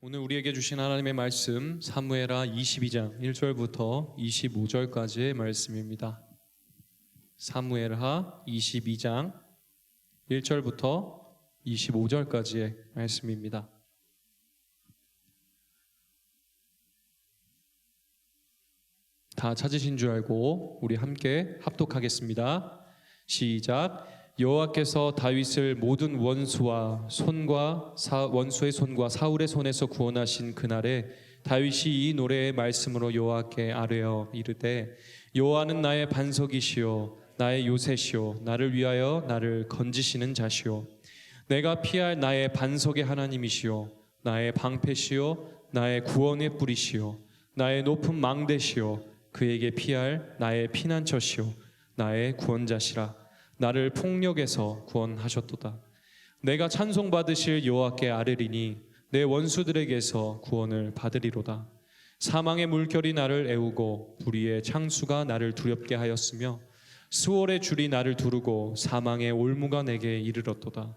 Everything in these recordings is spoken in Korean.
오늘 우리에게 주신 하나님의 말씀 사무엘하 22장 1절부터 25절까지의 말씀입니다. 사무엘하 22장 1절부터 25절까지의 말씀입니다. 다 찾으신 줄 알고 우리 함께 합독하겠습니다. 시작. 여호와께서 다윗을 모든 원수의 손과 사울의 손에서 구원하신 그날에 다윗이 이 노래의 말씀으로 여호와께 아뢰어 이르되 여호와는 나의 반석이시요 나의 요새시요 나를 위하여 나를 건지시는 자시요 내가 피할 나의 반석의 하나님이시요 나의 방패시요 나의 구원의 뿌리시요 나의 높은 망대시요 그에게 피할 나의 피난처시요 나의 구원자시라. 나를 폭력에서 구원하셨도다. 내가 찬송받으실 여호와께 아뢰리니 내 원수들에게서 구원을 받으리로다. 사망의 물결이 나를 애우고 불의의 창수가 나를 두렵게 하였으며 수월의 줄이 나를 두르고 사망의 올무가 내게 이르렀도다.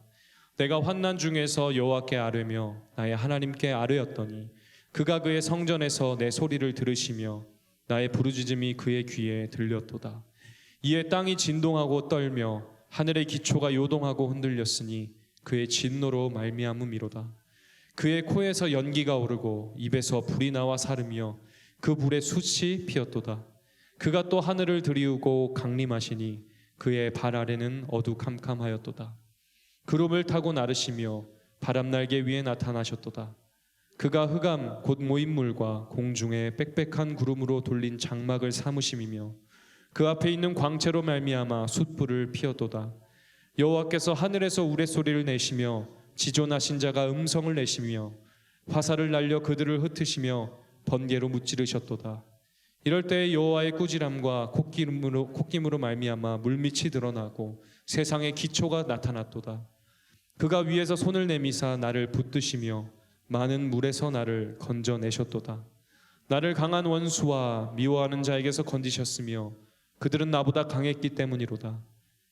내가 환난 중에서 여호와께 아뢰며 나의 하나님께 아뢰었더니 그가 그의 성전에서 내 소리를 들으시며 나의 부르짖음이 그의 귀에 들렸도다. 이에 땅이 진동하고 떨며 하늘의 기초가 요동하고 흔들렸으니 그의 진노로 말미암음이로다. 그의 코에서 연기가 오르고 입에서 불이 나와 사르며 그 불에 숯이 피었도다. 그가 또 하늘을 들이우고 강림하시니 그의 발 아래는 어두캄캄하였도다. 구름을 타고 나르시며 바람날개 위에 나타나셨도다. 그가 흑암 곧 모인물과 공중에 빽빽한 구름으로 돌린 장막을 삼으심이며 그 앞에 있는 광채로 말미암아 숯불을 피웠도다. 여호와께서 하늘에서 우레소리를 내시며 지존하신 자가 음성을 내시며 화살을 날려 그들을 흩으시며 번개로 무찌르셨도다. 이럴 때에 여호와의 꾸지람과 콧김으로 말미암아 물밑이 드러나고 세상의 기초가 나타났도다. 그가 위에서 손을 내미사 나를 붙드시며 많은 물에서 나를 건져내셨도다. 나를 강한 원수와 미워하는 자에게서 건지셨으며 그들은 나보다 강했기 때문이로다.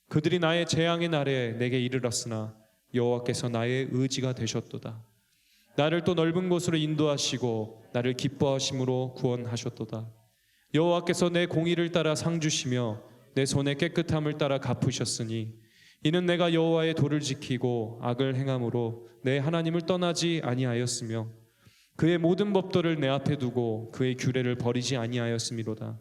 그들이 나의 재앙의 날에 내게 이르렀으나 여호와께서 나의 의지가 되셨도다. 나를 또 넓은 곳으로 인도하시고 나를 기뻐하심으로 구원하셨도다. 여호와께서 내 공의를 따라 상 주시며 내 손의 깨끗함을 따라 갚으셨으니 이는 내가 여호와의 도를 지키고 악을 행함으로 내 하나님을 떠나지 아니하였으며 그의 모든 법도를 내 앞에 두고 그의 규례를 버리지 아니하였음이로다.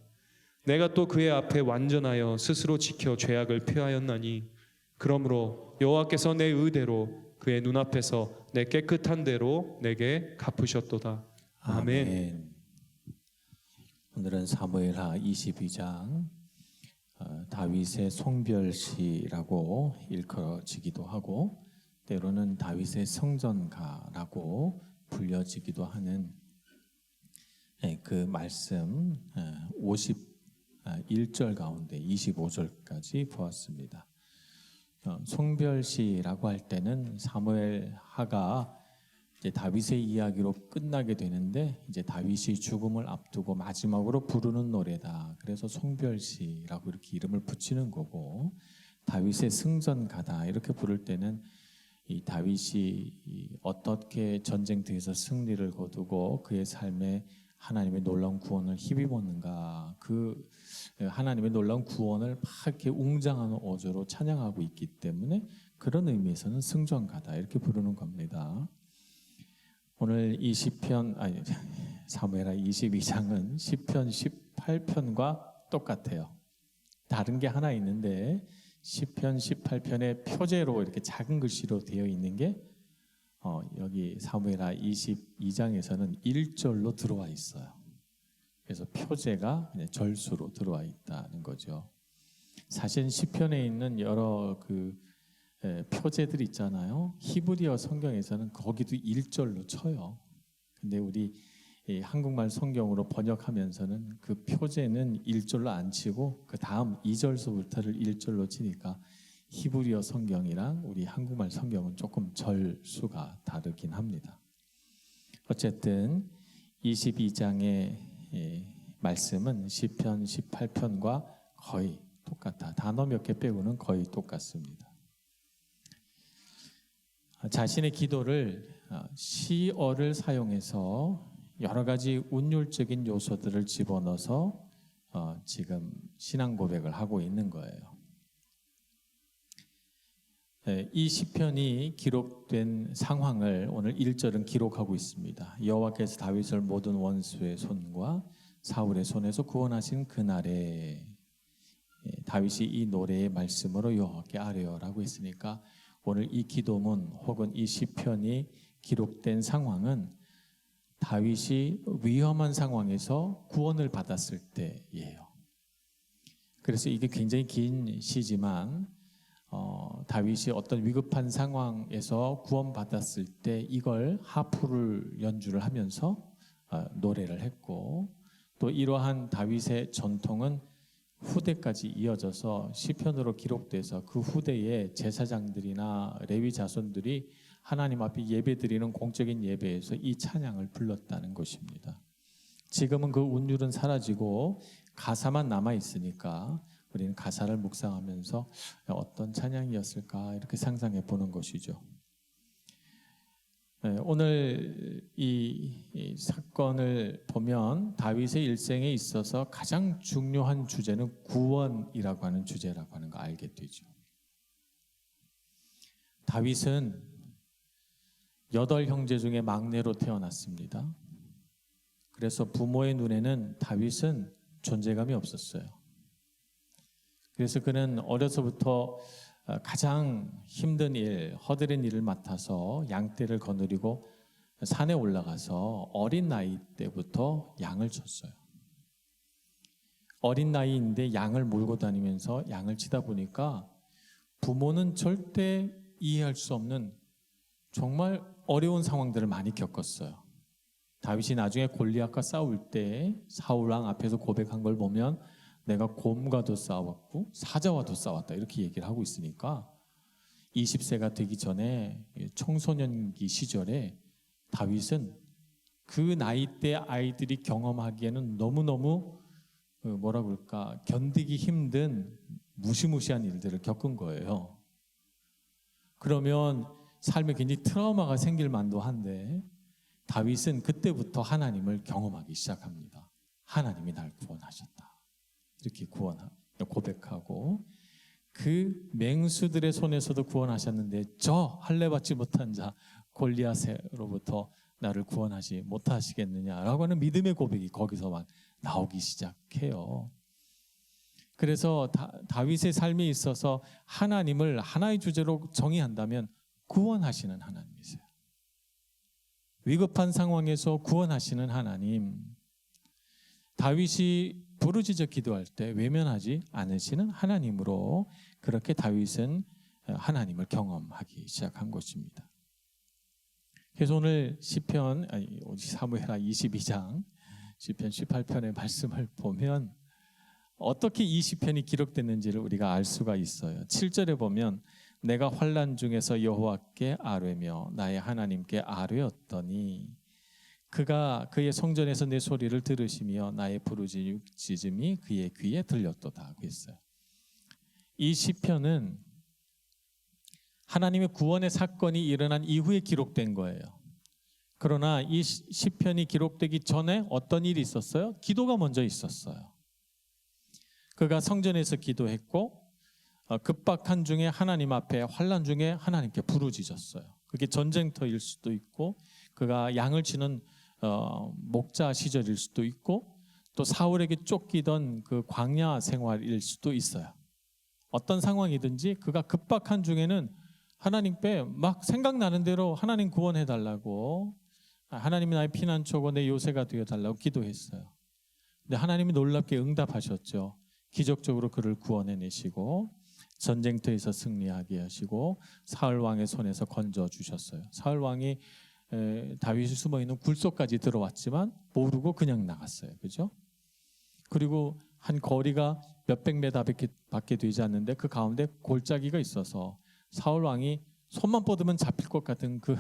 내가 또 그의 앞에 완전하여 스스로 지켜 죄악을 피하였나니 그러므로 여호와께서 내 의대로 그의 눈앞에서 내 깨끗한 대로 내게 갚으셨도다. 아멘. 오늘은 사무엘하 22장 다윗의 송별시라고 일컬어지기도 하고 때로는 다윗의 성전가라고 불려지기도 하는 그 말씀 51절 가운데 25절까지 보았습니다. 송별시라고 할 때는 사무엘하가 이제 다윗의 이야기로 끝나게 되는데 이제 다윗이 죽음을 앞두고 마지막으로 부르는 노래다. 그래서 송별시라고 이렇게 이름을 붙이는 거고 다윗의 승전가다 이렇게 부를 때는 이 다윗이 어떻게 전쟁터에서 승리를 거두고 그의 삶에 하나님의 놀라운 구원을 힘입었는가 그 하나님의 놀라운 구원을 막 이렇게 웅장한 어조로 찬양하고 있기 때문에 그런 의미에서는 승전가다 이렇게 부르는 겁니다. 오늘 이 시편 사무엘하 22장은 시편 18편과 똑같아요. 다른 게 하나 있는데 시편 18편의 표제로 이렇게 작은 글씨로 되어 있는 게 여기 사무엘하 22장에서는 1절로 들어와 있어요. 그래서 표제가 절수로 들어와 있다는 거죠. 사실 시편에 있는 여러 표제들 있잖아요. 히브리어 성경에서는 거기도 1절로 쳐요. 근데 우리 한국말 성경으로 번역하면서는 그 표제는 1절로 안 치고 그 다음 2절서부터를 1절로 치니까 히브리어 성경이랑 우리 한국말 성경은 조금 절수가 다르긴 합니다. 어쨌든 22장의 말씀은 시편 18편과 거의 똑같다. 단어 몇 개 빼고는 거의 똑같습니다. 자신의 기도를 시어를 사용해서 여러 가지 운율적인 요소들을 집어넣어서 지금 신앙 고백을 하고 있는 거예요. 이 시편이 기록된 상황을 오늘 1절은 기록하고 있습니다. 여호와께서 다윗을 모든 원수의 손과 사울의 손에서 구원하신 그날에, 다윗이 이 노래의 말씀으로 여호와께 아뢰어라고 했으니까 오늘 이 기도문 혹은 이 시편이 기록된 상황은 다윗이 위험한 상황에서 구원을 받았을 때예요. 그래서 이게 굉장히 긴 시지만 다윗이 어떤 위급한 상황에서 구원받았을 때 이걸 하프를 연주를 하면서 노래를 했고, 또 이러한 다윗의 전통은 후대까지 이어져서 시편으로 기록돼서 그 후대의 제사장들이나 레위 자손들이 하나님 앞에 예배드리는 공적인 예배에서 이 찬양을 불렀다는 것입니다. 지금은 그 운율은 사라지고 가사만 남아 있으니까 우리는 가사를 묵상하면서 어떤 찬양이었을까 이렇게 상상해 보는 것이죠. 오늘 이 사건을 보면 다윗의 일생에 있어서 가장 중요한 주제는 구원이라고 하는 주제라고 하는 거 알게 되죠. 다윗은 8형제 중에 막내로 태어났습니다. 그래서 부모의 눈에는 다윗은 존재감이 없었어요. 그래서 그는 어려서부터 가장 힘든 일, 허드렛 일을 맡아서 양떼를 거느리고 산에 올라가서 어린 나이 때부터 양을 쳤어요. 어린 나이인데 양을 몰고 다니면서 양을 치다 보니까 부모는 절대 이해할 수 없는 정말 어려운 상황들을 많이 겪었어요. 다윗이 나중에 골리앗과 싸울 때 사울 왕 앞에서 고백한 걸 보면 내가 곰과도 싸웠고 사자와도 싸웠다 이렇게 얘기를 하고 있으니까 20세가 되기 전에 청소년기 시절에 다윗은 그 나이대 아이들이 경험하기에는 너무너무 뭐라 그럴까 견디기 힘든 무시무시한 일들을 겪은 거예요. 그러면 삶에 굉장히 트라우마가 생길 만도 한데 다윗은 그때부터 하나님을 경험하기 시작합니다. 하나님이 날 구원하셨다. 이렇게 고백하고 그 맹수들의 손에서도 구원하셨는데 저 할례받지 못한 자 골리앗으로부터 나를 구원하지 못하시겠느냐라고 하는 믿음의 고백이 거기서 막 나오기 시작해요. 그래서 다윗의 삶에 있어서 하나님을 하나의 주제로 정의한다면 구원하시는 하나님이세요. 위급한 상황에서 구원하시는 하나님. 다윗이 부르짖어 기도할 때 외면하지 않으시는 하나님으로 그렇게 다윗은 하나님을 경험하기 시작한 것입니다. 그래서 오늘 사무엘하 22장 시편 18편의 말씀을 보면 어떻게 이 시편이 기록됐는지를 우리가 알 수가 있어요. 7절에 보면 내가 환난 중에서 여호와께 아뢰며 나의 하나님께 아뢰었더니 그가 그의 성전에서 내 소리를 들으시며 나의 부르짖음이 그의 귀에 들렸도다 하고 했어요. 이 시편은 하나님의 구원의 사건이 일어난 이후에 기록된 거예요. 그러나 이 시편이 기록되기 전에 어떤 일이 있었어요? 기도가 먼저 있었어요. 그가 성전에서 기도했고 급박한 중에 하나님 앞에 환난 중에 하나님께 부르짖었어요. 그게 전쟁터일 수도 있고 그가 양을 치는 목자 시절일 수도 있고 또 사울에게 쫓기던 그 광야 생활일 수도 있어요. 어떤 상황이든지 그가 급박한 중에는 하나님께 막 생각나는 대로 하나님 구원해 달라고 하나님이 나의 피난처고 내 요새가 되어 달라고 기도했어요. 근데 하나님이 놀랍게 응답하셨죠. 기적적으로 그를 구원해내시고 전쟁터에서 승리하게 하시고 사울 왕의 손에서 건져주셨어요. 사울 왕이 다윗이 숨어있는 굴속까지 들어왔지만 모르고 그냥 나갔어요. 그죠? 그리고 한 거리가 몇백 미터밖에 되지 않는데 그 가운데 골짜기가 있어서 사울 왕이 손만 뻗으면 잡힐 것 같은 그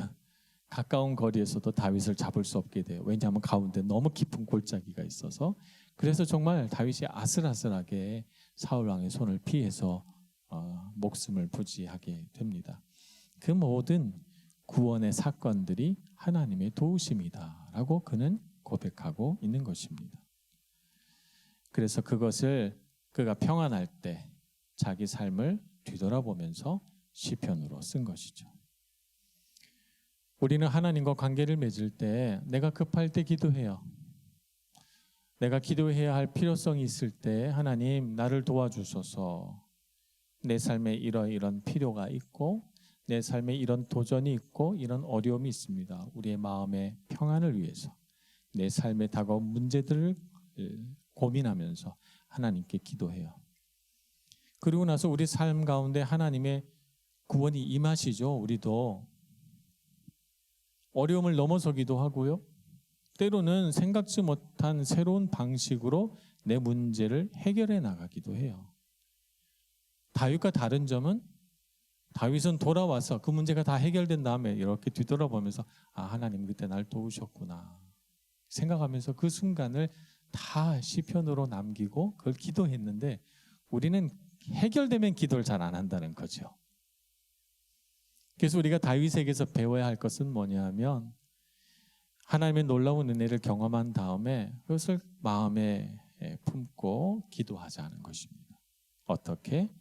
가까운 거리에서도 다윗을 잡을 수 없게 돼요. 왜냐하면 가운데 너무 깊은 골짜기가 있어서. 그래서 정말 다윗이 아슬아슬하게 사울 왕의 손을 피해서 목숨을 부지하게 됩니다. 그 모든 구원의 사건들이 하나님의 도우심이다라고 그는 고백하고 있는 것입니다. 그래서 그것을 그가 평안할 때 자기 삶을 뒤돌아보면서 시편으로 쓴 것이죠. 우리는 하나님과 관계를 맺을 때 내가 급할 때 기도해요. 내가 기도해야 할 필요성이 있을 때 하나님 나를 도와주소서. 내 삶에 이런 필요가 있고 내 삶에 이런 도전이 있고 이런 어려움이 있습니다. 우리의 마음의 평안을 위해서 내 삶에 다가온 문제들을 고민하면서 하나님께 기도해요. 그리고 나서 우리 삶 가운데 하나님의 구원이 임하시죠. 우리도 어려움을 넘어서기도 하고요. 때로는 생각지 못한 새로운 방식으로 내 문제를 해결해 나가기도 해요. 다윗과 다른 점은 다윗은 돌아와서 그 문제가 다 해결된 다음에 이렇게 뒤돌아보면서 하나님 그때 날 도우셨구나 생각하면서 그 순간을 다 시편으로 남기고 그걸 기도했는데 우리는 해결되면 기도를 잘 안 한다는 거죠. 그래서 우리가 다윗에게서 배워야 할 것은 뭐냐면 하나님의 놀라운 은혜를 경험한 다음에 그것을 마음에 품고 기도하자는 것입니다. 어떻게?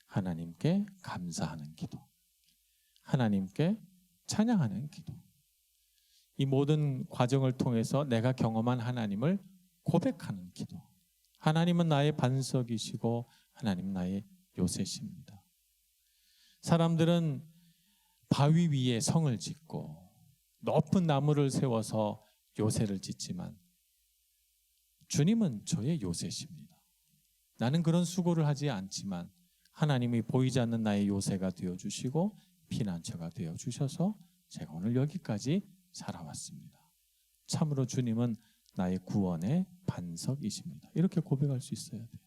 하나님께 감사하는 기도, 하나님께 찬양하는 기도. 이 모든 과정을 통해서 내가 경험한 하나님을 고백하는 기도. 하나님은 나의 반석이시고 하나님 나의 요새십니다. 사람들은 바위 위에 성을 짓고 높은 나무를 세워서 요새를 짓지만 주님은 저의 요새십니다. 나는 그런 수고를 하지 않지만 하나님이 보이지 않는 나의 요새가 되어주시고 피난처가 되어주셔서 제가 오늘 여기까지 살아왔습니다. 참으로 주님은 나의 구원의 반석이십니다. 이렇게 고백할 수 있어야 돼요.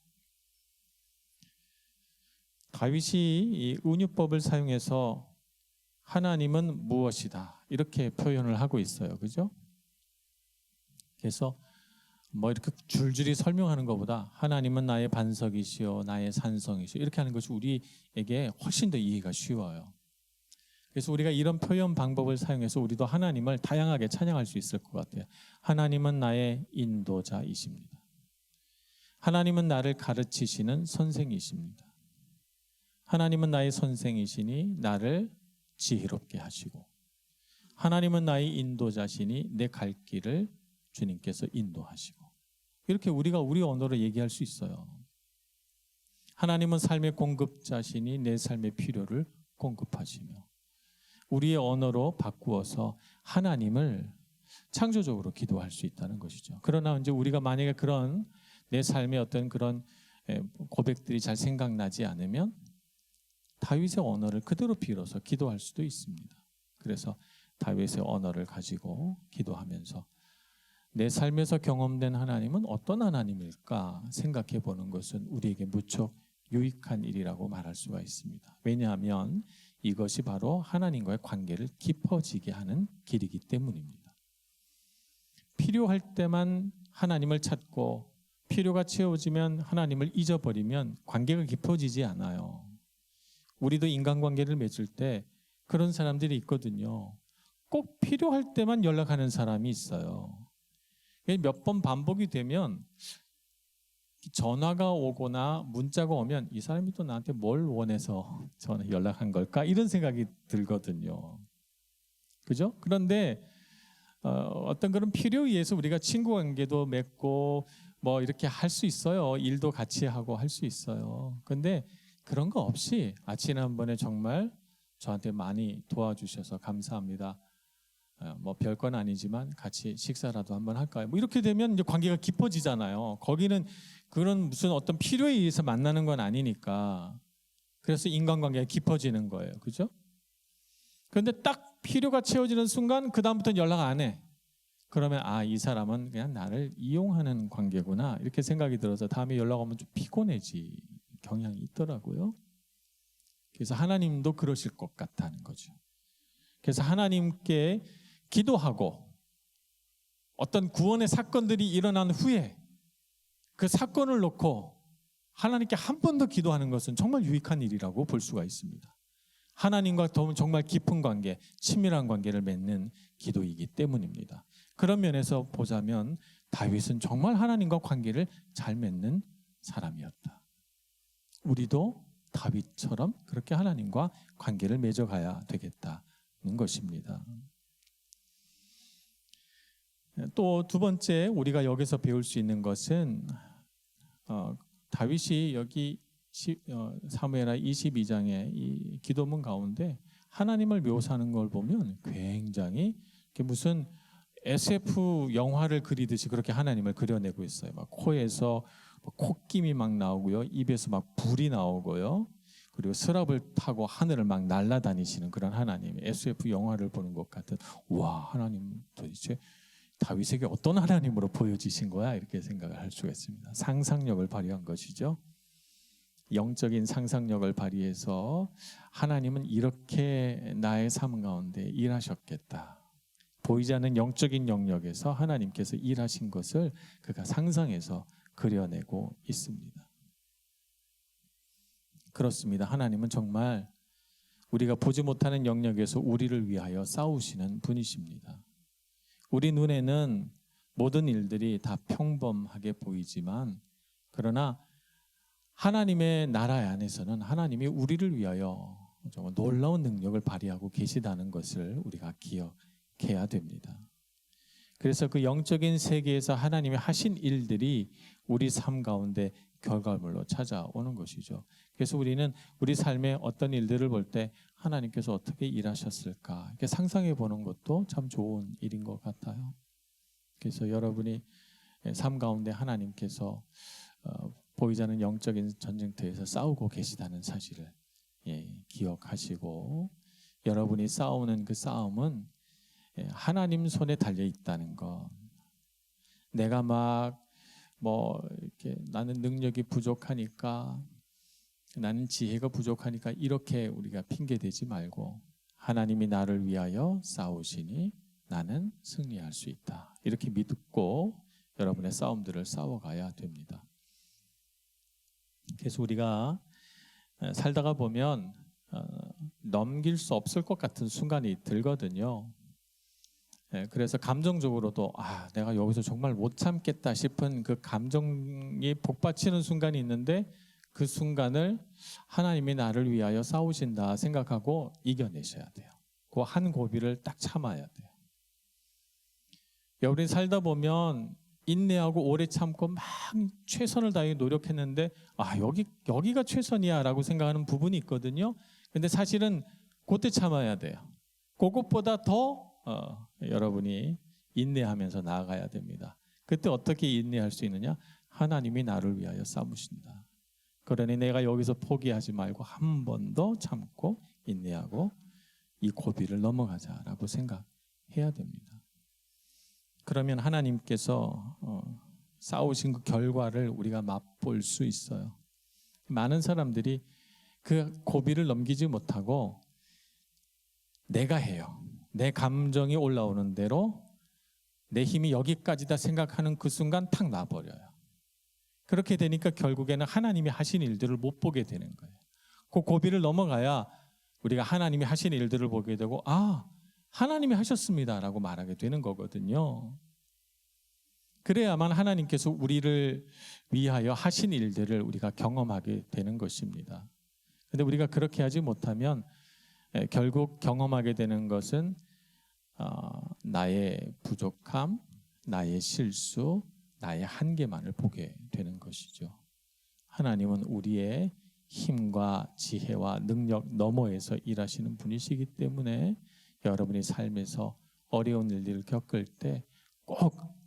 다윗이 이 은유법을 사용해서 하나님은 무엇이다 이렇게 표현을 하고 있어요. 그죠? 그래서 이렇게 줄줄이 설명하는 것보다 하나님은 나의 반석이시오 나의 산성이시오 이렇게 하는 것이 우리에게 훨씬 더 이해가 쉬워요. 그래서 우리가 이런 표현 방법을 사용해서 우리도 하나님을 다양하게 찬양할 수 있을 것 같아요. 하나님은 나의 인도자이십니다. 하나님은 나를 가르치시는 선생이십니다. 하나님은 나의 선생이시니 나를 지혜롭게 하시고 하나님은 나의 인도자시니 내 갈 길을 주님께서 인도하시고 이렇게 우리가 우리 언어로 얘기할 수 있어요. 하나님은 삶의 공급자시니 내 삶의 필요를 공급하시며 우리의 언어로 바꾸어서 하나님을 창조적으로 기도할 수 있다는 것이죠. 그러나 이제 우리가 만약에 그런 내 삶의 어떤 그런 고백들이 잘 생각나지 않으면 다윗의 언어를 그대로 빌어서 기도할 수도 있습니다. 그래서 다윗의 언어를 가지고 기도하면서 내 삶에서 경험된 하나님은 어떤 하나님일까 생각해 보는 것은 우리에게 무척 유익한 일이라고 말할 수가 있습니다. 왜냐하면 이것이 바로 하나님과의 관계를 깊어지게 하는 길이기 때문입니다. 필요할 때만 하나님을 찾고 필요가 채워지면 하나님을 잊어버리면 관계가 깊어지지 않아요. 우리도 인간관계를 맺을 때 그런 사람들이 있거든요. 꼭 필요할 때만 연락하는 사람이 있어요. 몇 번 반복이 되면 전화가 오거나 문자가 오면 이 사람이 또 나한테 뭘 원해서 전화 연락한 걸까? 이런 생각이 들거든요. 그죠? 그런데 어떤 그런 필요에 의해서 우리가 친구 관계도 맺고 이렇게 할 수 있어요. 일도 같이 하고 할 수 있어요. 근데 그런 거 없이 지난번에 정말 저한테 많이 도와주셔서 감사합니다. 별건 아니지만 같이 식사라도 한번 할까요? 이렇게 되면 이제 관계가 깊어지잖아요. 거기는 그런 무슨 어떤 필요에 의해서 만나는 건 아니니까. 그래서 인간관계가 깊어지는 거예요. 그죠? 그런데 딱 필요가 채워지는 순간 그 다음부터는 연락 안 해. 그러면 이 사람은 그냥 나를 이용하는 관계구나 이렇게 생각이 들어서 다음에 연락 오면 좀 피곤해지 경향이 있더라고요. 그래서 하나님도 그러실 것 같다는 거죠. 그래서 하나님께 기도하고 어떤 구원의 사건들이 일어난 후에 그 사건을 놓고 하나님께 한 번 더 기도하는 것은 정말 유익한 일이라고 볼 수가 있습니다. 하나님과 정말 깊은 관계, 친밀한 관계를 맺는 기도이기 때문입니다. 그런 면에서 보자면 다윗은 정말 하나님과 관계를 잘 맺는 사람이었다. 우리도 다윗처럼 그렇게 하나님과 관계를 맺어가야 되겠다는 것입니다. 또 두 번째 우리가 여기서 배울 수 있는 것은 다윗이 여기 사무엘하 22장의 이 기도문 가운데 하나님을 묘사하는 걸 보면 굉장히 무슨 SF 영화를 그리듯이 그렇게 하나님을 그려내고 있어요. 막 코에서 콧김이 막 나오고요, 입에서 막 불이 나오고요, 그리고 스랍을 타고 하늘을 막 날아다니시는 그런 하나님, SF 영화를 보는 것 같은, 와, 하나님 도대체 다윗에게 어떤 하나님으로 보여지신 거야? 이렇게 생각을 할 수가 있습니다. 상상력을 발휘한 것이죠. 영적인 상상력을 발휘해서 하나님은 이렇게 나의 삶 가운데 일하셨겠다. 보이지 않는 영적인 영역에서 하나님께서 일하신 것을 그가 상상해서 그려내고 있습니다. 그렇습니다. 하나님은 정말 우리가 보지 못하는 영역에서 우리를 위하여 싸우시는 분이십니다. 우리 눈에는 모든 일들이 다 평범하게 보이지만, 그러나 하나님의 나라 안에서는 하나님이 우리를 위하여 정말 놀라운 능력을 발휘하고 계시다는 것을 우리가 기억해야 됩니다. 그래서 그 영적인 세계에서 하나님이 하신 일들이 우리 삶 가운데 결과물로 찾아오는 것이죠. 그래서 우리는 우리 삶의 어떤 일들을 볼 때 하나님께서 어떻게 일하셨을까 이렇게 상상해 보는 것도 참 좋은 일인 것 같아요. 그래서 여러분이 삶 가운데 하나님께서 보이지 않는 영적인 전쟁터에서 싸우고 계시다는 사실을 기억하시고, 여러분이 싸우는 그 싸움은 하나님 손에 달려 있다는 것. 내가 이렇게 나는 능력이 부족하니까, 나는 지혜가 부족하니까 이렇게 우리가 핑계 대지 말고, 하나님이 나를 위하여 싸우시니 나는 승리할 수 있다. 이렇게 믿고 여러분의 싸움들을 싸워가야 됩니다. 그래서 우리가 살다가 보면 넘길 수 없을 것 같은 순간이 들거든요. 그래서 감정적으로도 내가 여기서 정말 못 참겠다 싶은 그 감정이 복받치는 순간이 있는데, 그 순간을 하나님이 나를 위하여 싸우신다 생각하고 이겨내셔야 돼요. 그 한 고비를 딱 참아야 돼요. 여러분이 살다 보면 인내하고 오래 참고 막 최선을 다해 노력했는데 여기가 최선이야 라고 생각하는 부분이 있거든요. 근데 사실은 그때 참아야 돼요. 그것보다 더 여러분이 인내하면서 나아가야 됩니다. 그때 어떻게 인내할 수 있느냐? 하나님이 나를 위하여 싸우신다. 그러니 내가 여기서 포기하지 말고 한 번 더 참고 인내하고 이 고비를 넘어가자라고 생각해야 됩니다. 그러면 하나님께서 싸우신 그 결과를 우리가 맛볼 수 있어요. 많은 사람들이 그 고비를 넘기지 못하고 내가 해요. 내 감정이 올라오는 대로 내 힘이 여기까지다 생각하는 그 순간 탁 놔버려요. 그렇게 되니까 결국에는 하나님이 하신 일들을 못 보게 되는 거예요. 그 고비를 넘어가야 우리가 하나님이 하신 일들을 보게 되고 하나님이 하셨습니다라고 말하게 되는 거거든요. 그래야만 하나님께서 우리를 위하여 하신 일들을 우리가 경험하게 되는 것입니다. 그런데 우리가 그렇게 하지 못하면 결국 경험하게 되는 것은 나의 부족함, 나의 실수, 나의 한계만을 보게 되는 것이죠. 하나님은 우리의 힘과 지혜와 능력 너머에서 일하시는 분이시기 때문에 여러분이 삶에서 어려운 일들을 겪을 때 꼭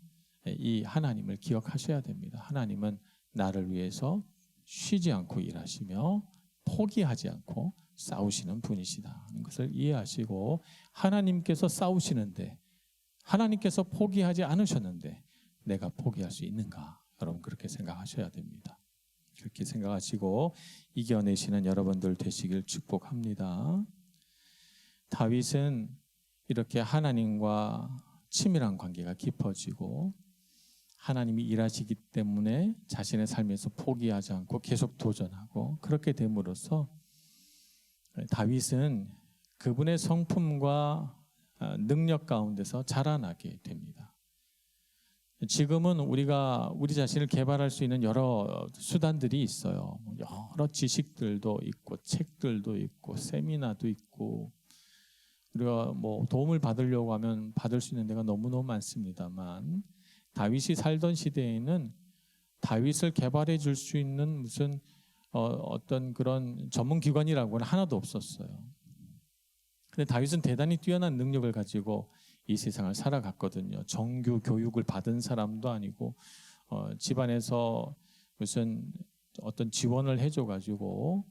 이 하나님을 기억하셔야 됩니다. 하나님은 나를 위해서 쉬지 않고 일하시며 포기하지 않고 싸우시는 분이시다 하는 것을 이해하시고, 하나님께서 싸우시는데, 하나님께서 포기하지 않으셨는데 내가 포기할 수 있는가? 여러분 그렇게 생각하셔야 됩니다. 그렇게 생각하시고 이겨내시는 여러분들 되시길 축복합니다. 다윗은 이렇게 하나님과 친밀한 관계가 깊어지고 하나님이 일하시기 때문에 자신의 삶에서 포기하지 않고 계속 도전하고, 그렇게 됨으로써 다윗은 그분의 성품과 능력 가운데서 자라나게 됩니다. 지금은 우리가 우리 자신을 개발할 수 있는 여러 수단들이 있어요. 여러 지식들도 있고 책들도 있고 세미나도 있고 우리가 뭐 도움을 받으려고 하면 받을 수 있는 데가 너무너무 많습니다만 다윗이 살던 시대에는 다윗을 개발해 줄 수 있는 무슨 어떤 그런 전문 기관이라고는 하나도 없었어요. 근데 다윗은 대단히 뛰어난 능력을 가지고 이 세상을 살아갔거든요. 정규 교육을 받은 사람도 아니고 집안에서 무슨 어떤 지원을 해줘가지고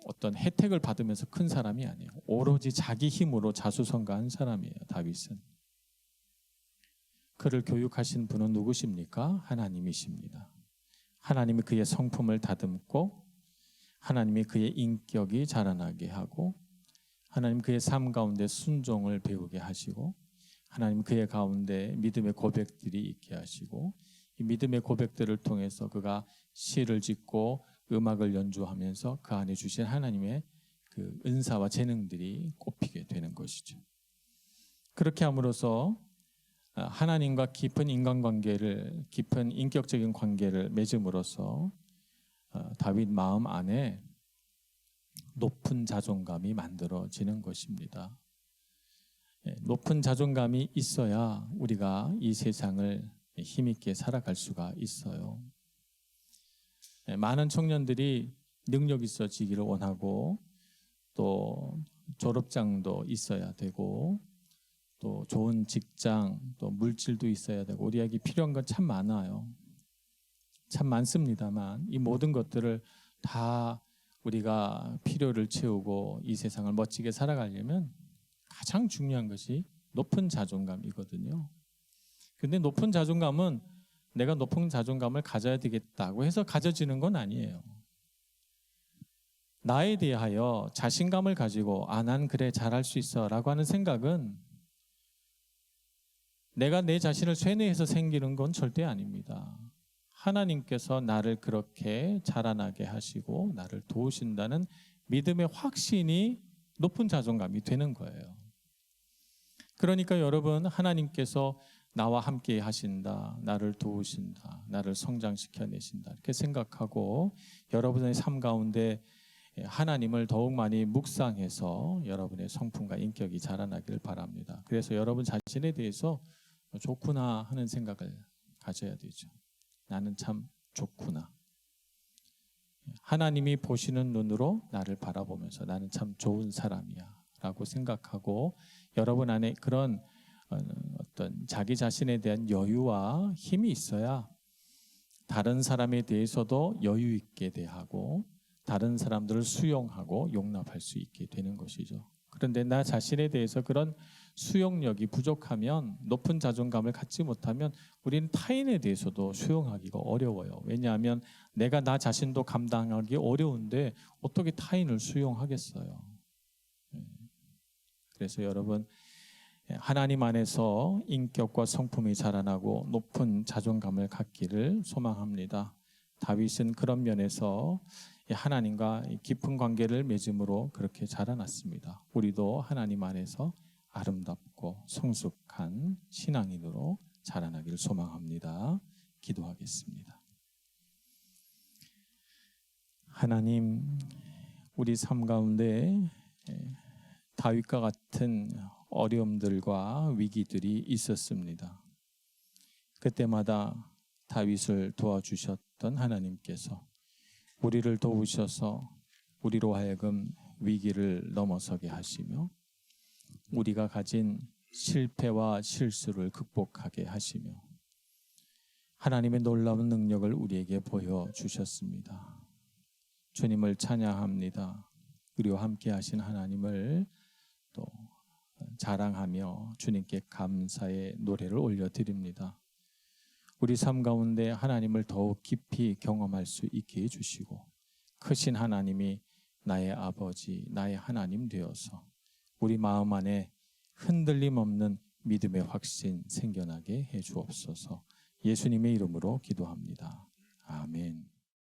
어떤 혜택을 받으면서 큰 사람이 아니에요. 오로지 자기 힘으로 자수성가한 사람이에요. 다윗은. 그를 교육하신 분은 누구십니까? 하나님이십니다. 하나님이 그의 성품을 다듬고 하나님이 그의 인격이 자라나게 하고 하나님 그의 삶 가운데 순종을 배우게 하시고 하나님 그의 가운데 믿음의 고백들이 있게 하시고 이 믿음의 고백들을 통해서 그가 시를 짓고 음악을 연주하면서 그 안에 주신 하나님의 그 은사와 재능들이 꼽히게 되는 것이죠. 그렇게 함으로써 하나님과 깊은 인간관계를 깊은 인격적인 관계를 맺음으로써 다윗 마음 안에 높은 자존감이 만들어지는 것입니다. 높은 자존감이 있어야 우리가 이 세상을 힘있게 살아갈 수가 있어요. 많은 청년들이 능력 있어지기를 원하고 또 졸업장도 있어야 되고 또 좋은 직장 또 물질도 있어야 되고 우리에게 필요한 건 참 많아요. 참 많습니다만 이 모든 것들을 다 우리가 필요를 채우고 이 세상을 멋지게 살아가려면 가장 중요한 것이 높은 자존감이거든요. 근데 높은 자존감은 내가 높은 자존감을 가져야 되겠다고 해서 가져지는 건 아니에요. 나에 대하여 자신감을 가지고 난 그래 잘할 수 있어 라고 하는 생각은 내가 내 자신을 쇠뇌해서 생기는 건 절대 아닙니다. 하나님께서 나를 그렇게 자라나게 하시고 나를 도우신다는 믿음의 확신이 높은 자존감이 되는 거예요. 그러니까 여러분 하나님께서 나와 함께 하신다, 나를 도우신다, 나를 성장시켜내신다 이렇게 생각하고 여러분의 삶 가운데 하나님을 더욱 많이 묵상해서 여러분의 성품과 인격이 자라나길 바랍니다. 그래서 여러분 자신에 대해서 좋구나 하는 생각을 가져야 되죠. 나는 참 좋구나. 하나님이 보시는 눈으로 나를 바라보면서 나는 참 좋은 사람이야 라고 생각하고 여러분 안에 그런 어떤 자기 자신에 대한 여유와 힘이 있어야 다른 사람에 대해서도 여유 있게 대하고 다른 사람들을 수용하고 용납할 수 있게 되는 것이죠. 그런데 나 자신에 대해서 그런 수용력이 부족하면 높은 자존감을 갖지 못하면 우리는 타인에 대해서도 수용하기가 어려워요. 왜냐하면 내가 나 자신도 감당하기 어려운데 어떻게 타인을 수용하겠어요. 그래서 여러분 하나님 안에서 인격과 성품이 자라나고 높은 자존감을 갖기를 소망합니다. 다윗은 그런 면에서 하나님과 깊은 관계를 맺음으로 그렇게 자라났습니다. 우리도 하나님 안에서 아름답고 성숙한 신앙인으로 자라나기를 소망합니다. 기도하겠습니다. 하나님, 우리 삶 가운데 다윗과 같은 어려움들과 위기들이 있었습니다. 그때마다 다윗을 도와주셨던 하나님께서 우리를 도우셔서 우리로 하여금 위기를 넘어서게 하시며 우리가 가진 실패와 실수를 극복하게 하시며 하나님의 놀라운 능력을 우리에게 보여주셨습니다. 주님을 찬양합니다. 우리와 함께 하신 하나님을 또 자랑하며 주님께 감사의 노래를 올려드립니다. 우리 삶 가운데 하나님을 더욱 깊이 경험할 수 있게 해주시고 크신 하나님이 나의 아버지, 나의 하나님 되어서 우리 마음 안에 흔들림 없는 믿음의 확신 생겨나게 해 주옵소서. 예수님의 이름으로 기도합니다. 아멘.